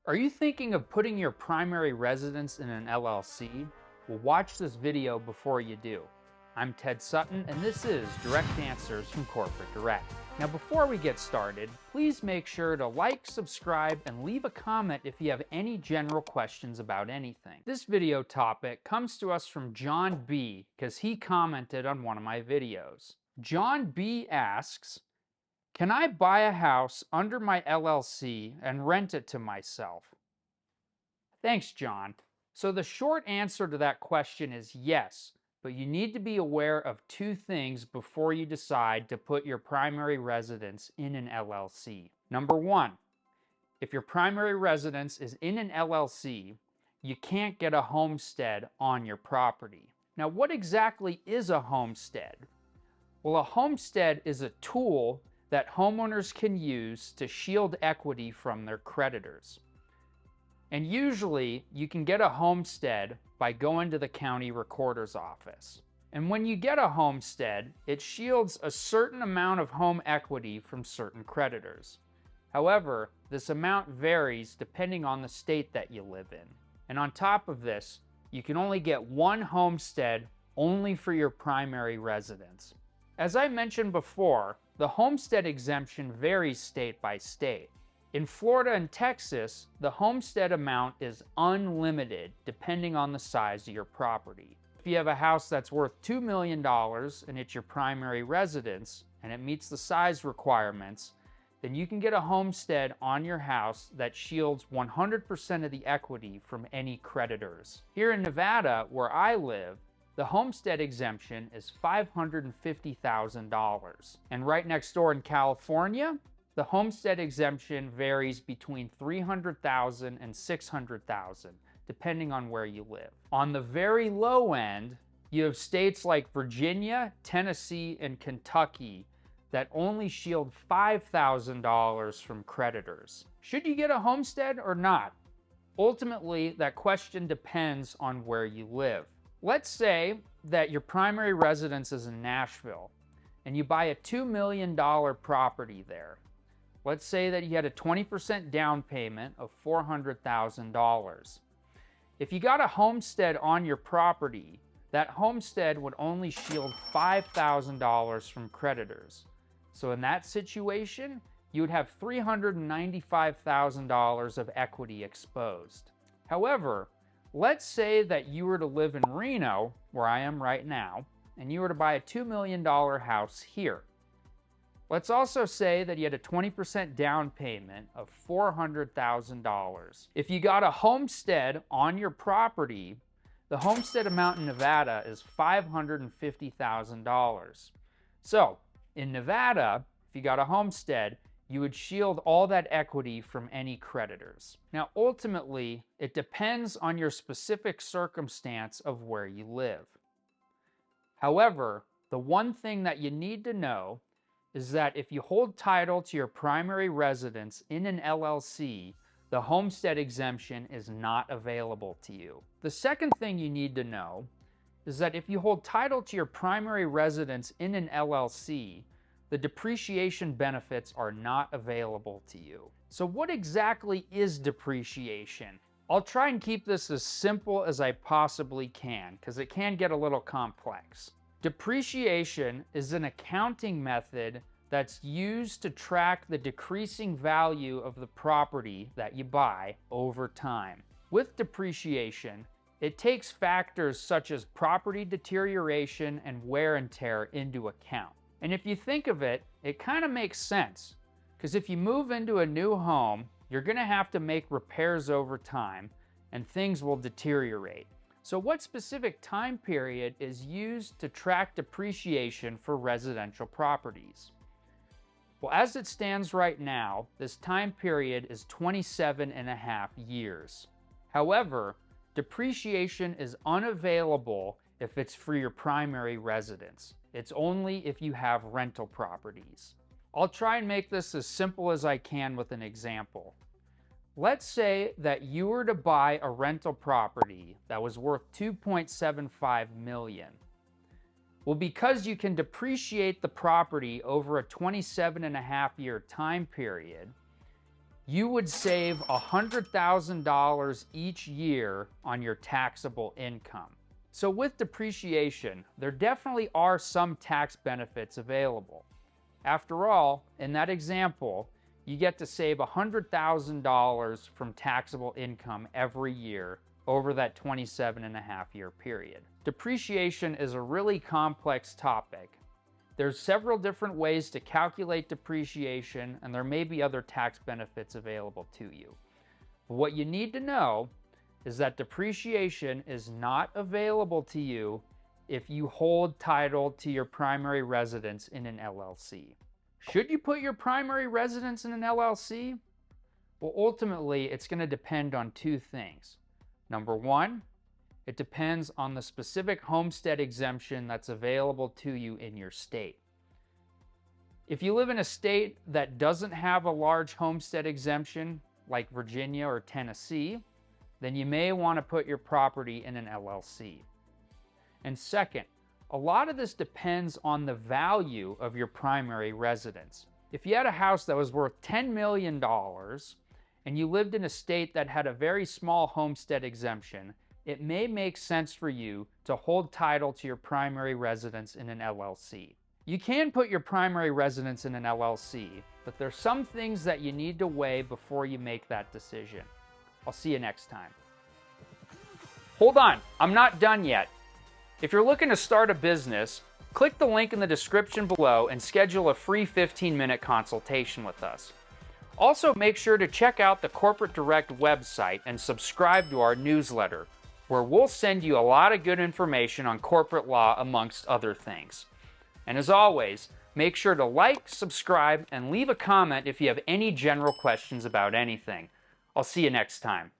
Are you thinking of putting your primary residence in an LLC? Well, watch this video before you do. I'm Ted Sutton, and this is Direct Answers from Corporate Direct. Now, before we get started, please make sure to like, subscribe, and leave a comment if you have any general questions about anything. This video topic comes to us from John B. because he commented on one of my videos. John B. asks, can I buy a house under my LLC and rent it to myself? Thanks, John. So the short answer to that question is yes, but you need to be aware of two things before you decide to put your primary residence in an LLC. Number one, if your primary residence is in an LLC, you can't get a homestead on your property. Now, what exactly is a homestead? Well, a homestead is a tool that homeowners can use to shield equity from their creditors. And usually you can get a homestead by going to the county recorder's office. And when you get a homestead, it shields a certain amount of home equity from certain creditors. However, this amount varies depending on the state that you live in. And on top of this, you can only get one homestead only for your primary residence. As I mentioned before, the homestead exemption varies state by state. In Florida and Texas, the homestead amount is unlimited depending on the size of your property. If you have a house that's worth $2 million and it's your primary residence and it meets the size requirements, then you can get a homestead on your house that shields 100% of the equity from any creditors. Here in Nevada, where I live, the homestead exemption is $550,000. And right next door in California, the homestead exemption varies between $300,000 and $600,000, depending on where you live. On the very low end, you have states like Virginia, Tennessee, and Kentucky that only shield $5,000 from creditors. Should you get a homestead or not? Ultimately, that question depends on where you live. Let's say that your primary residence is in Nashville and you buy a $2 million property there. Let's say that you had a 20% down payment of $400,000. If you got a homestead on your property, that homestead would only shield $5,000 from creditors. So in that situation, you would have $395,000 of equity exposed. However, let's say that you were to live in Reno, where I am right now, and you were to buy a $2 million house here. Let's also say that you had a 20% down payment of $400,000. If you got a homestead on your property, the homestead amount in Nevada is $550,000. So, in Nevada, if you got a homestead, you would shield all that equity from any creditors. Now, ultimately, it depends on your specific circumstance of where you live. However, the one thing that you need to know is that if you hold title to your primary residence in an LLC, the homestead exemption is not available to you. The second thing you need to know is that if you hold title to your primary residence in an LLC, the depreciation benefits are not available to you. So what exactly is depreciation? I'll try and keep this as simple as I possibly can because it can get a little complex. Depreciation is an accounting method that's used to track the decreasing value of the property that you buy over time. With depreciation, it takes factors such as property deterioration and wear and tear into account. And if you think of it, it kind of makes sense. Because if you move into a new home, you're going to have to make repairs over time and things will deteriorate. So what specific time period is used to track depreciation for residential properties? Well, as it stands right now, this time period is 27.5 years. However, depreciation is unavailable if it's for your primary residence. It's only if you have rental properties. I'll try and make this as simple as I can with an example. Let's say that you were to buy a rental property that was worth $2.75 million. Well, because you can depreciate the property over a 27.5 year time period, you would save $100,000 each year on your taxable income. So with depreciation, there definitely are some tax benefits available. After all, in that example, you get to save $100,000 from taxable income every year over that 27.5-year period. Depreciation is a really complex topic. There's several different ways to calculate depreciation, and there may be other tax benefits available to you. But what you need to know is that depreciation is not available to you if you hold title to your primary residence in an LLC. Should you put your primary residence in an LLC? Well, ultimately, it's going to depend on two things. Number one, it depends on the specific homestead exemption that's available to you in your state. If you live in a state that doesn't have a large homestead exemption, like Virginia or Tennessee, then you may want to put your property in an LLC. And second, a lot of this depends on the value of your primary residence. If you had a house that was worth $10 million and you lived in a state that had a very small homestead exemption, it may make sense for you to hold title to your primary residence in an LLC. You can put your primary residence in an LLC, but there's some things that you need to weigh before you make that decision. I'll see you next time. Hold on, I'm not done yet. If you're looking to start a business, click the link in the description below and schedule a free 15-minute consultation with us. Also, make sure to check out the Corporate Direct website and subscribe to our newsletter, where we'll send you a lot of good information on corporate law amongst other things. And as always, make sure to like, subscribe, and leave a comment if you have any general questions about anything. I'll see you next time.